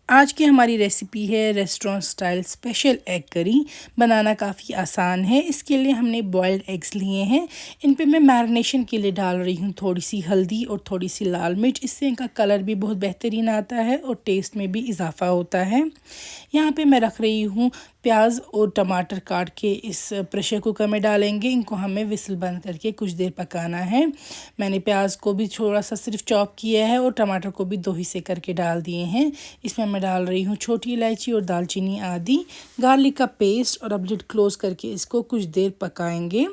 आज की हमारी रेसिपी है restaurant style special egg curry. बनाना काफ़ी आसान है। इसके लिए हमने बॉइल्ड एग्स लिए हैं। इन पे मैं मैरिनेशन के लिए डाल रही हूँ थोड़ी सी हल्दी और थोड़ी सी लाल मिर्च। इससे इनका कलर भी बहुत बेहतरीन आता है और टेस्ट में भी इजाफा होता है। यहाँ पे मैं रख रही हूँ प्याज और टमाटर काट के इस प्रेशर कुकर में डालेंगे। इनको हमें विसल बंद करके कुछ देर पकाना है। मैंने प्याज को भी थोड़ा सा सिर्फ चॉप किया है और टमाटर को भी 2 हिस्से करके डाल दिए हैं। इसमें मैं डाल रही हूँ छोटी इलायची और दालचीनी आदि, गार्लिक का पेस्ट और अब लिड क्लोज करके इसको कुछ देर पकाएंगे।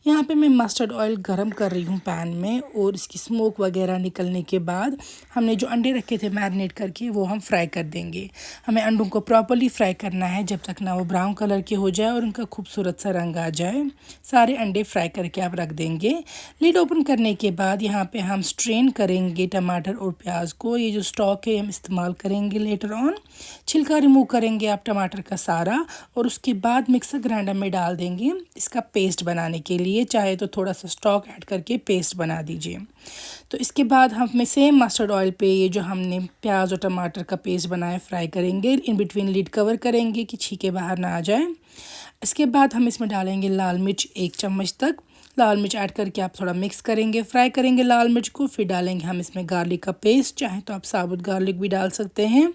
यहाँ पे मैं मस्टर्ड ऑयल गरम कर रही हूँ पैन में और इसकी स्मोक वगैरह निकलने के बाद हमने जो अंडे रखे थे मैरिनेट करके वो हम फ्राई कर देंगे। हमें अंडों को प्रॉपर्ली फ्राई करना है जब तक ना वो ब्राउन कलर के हो जाए और उनका खूबसूरत सा रंग आ जाए। सारे अंडे फ्राई करके आप रख देंगे। लिड ओपन करने के बाद यहाँ पे हम स्ट्रेन करेंगे टमाटर और प्याज को। ये जो स्टॉक है हम इस्तेमाल करेंगे लेटर ऑन। छिलका रिमूव करेंगे आप टमाटर का सारा और उसके बाद मिक्सर ग्राइंडर में डाल देंगे इसका पेस्ट बनाने के लिए। चाहे तो थोड़ा सा स्टॉक ऐड करके पेस्ट बना दीजिए। तो इसके बाद हम सेम मस्टर्ड ऑयल पे ये जो हमने प्याज और टमाटर का पेस्ट बनाया फ्राई करेंगे। इन बिटवीन लिड कवर करेंगे कि छींके बाहर ना आ जाए। इसके बाद हम इसमें डालेंगे लाल मिर्च 1 चम्मच तक। लाल मिर्च ऐड करके आप थोड़ा मिक्स करेंगे, फ्राई करेंगे लाल मिर्च को। फिर डालेंगे हम इसमें गार्लिक का पेस्ट, चाहे तो आप साबुत गार्लिक भी डाल सकते हैं।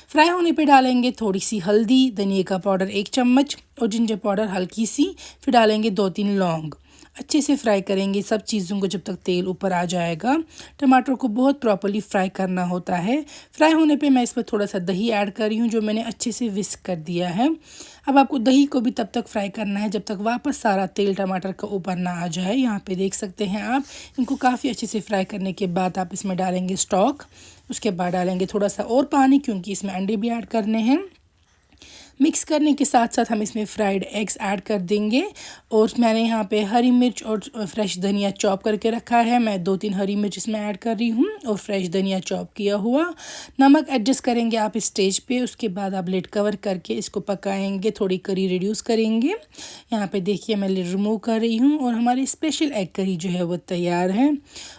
फ्राई होने पे डालेंगे थोड़ी सी हल्दी, धनिया का पाउडर 1 चम्मच और जिंजर पाउडर हल्की सी। फिर डालेंगे 2-3 लौंग। अच्छे से फ्राई करेंगे सब चीज़ों को जब तक तेल ऊपर आ जाएगा। टमाटर को बहुत प्रॉपर्ली फ्राई करना होता है। फ्राई होने पे मैं इसमें थोड़ा सा दही ऐड कर रही हूँ जो मैंने अच्छे से विस्क कर दिया है। अब आपको दही को भी तब तक फ्राई करना है जब तक वापस सारा तेल टमाटर का ऊपर ना आ जाए। यहाँ पे देख सकते हैं आप। इनको काफ़ी अच्छे से फ्राई करने के बाद आप इसमें डालेंगे स्टॉक। उसके बाद डालेंगे थोड़ा सा और पानी क्योंकि इसमें अंडे भी ऐड करने हैं। मिक्स करने के साथ साथ हम इसमें फ्राइड एग्स ऐड कर देंगे। और मैंने यहाँ पे हरी मिर्च और फ्रेश धनिया चॉप करके रखा है। मैं 2-3 हरी मिर्च इसमें ऐड कर रही हूँ और फ्रेश धनिया चॉप किया हुआ। नमक एडजस्ट करेंगे आप इस स्टेज पे। उसके बाद आप लिड कवर करके इसको पकाएंगे, थोड़ी करी रिड्यूस करेंगे। यहाँ पे देखिए मैं लिड रिमूव कर रही हूँ और हमारी स्पेशल एग करी जो है वो तैयार है।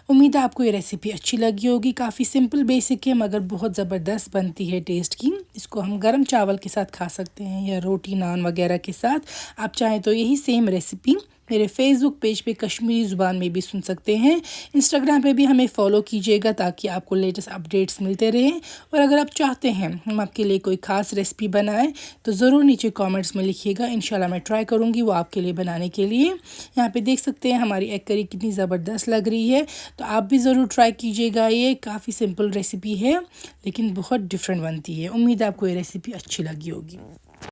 उम्मीद है आपको ये रेसिपी अच्छी लगी होगी। काफ़ी सिंपल बेसिक है मगर बहुत ज़बरदस्त बनती है टेस्ट की। इसको हम गर्म चावल के साथ खा सकते हैं या रोटी नान वगैरह के साथ। आप चाहें तो यही सेम रेसिपी मेरे फेसबुक पेज पे कश्मीरी ज़ुबान में भी सुन सकते हैं। इंस्टाग्राम पे भी हमें फॉलो कीजिएगा ताकि आपको लेटेस्ट अपडेट्स मिलते रहें। और अगर आप चाहते हैं हम आपके लिए कोई ख़ास रेसिपी बनाएं तो ज़रूर नीचे कमेंट्स में लिखिएगा। इंशाल्लाह मैं ट्राई करूँगी वो आपके लिए बनाने के लिए। यहाँ पे देख सकते हैं हमारी एग करी कितनी ज़बरदस्त लग रही है। तो आप भी ज़रूर ट्राई कीजिएगा। ये काफ़ी सिंपल रेसिपी है लेकिन बहुत डिफरेंट बनती है। उम्मीद है आपको ये रेसिपी अच्छी लगी होगी।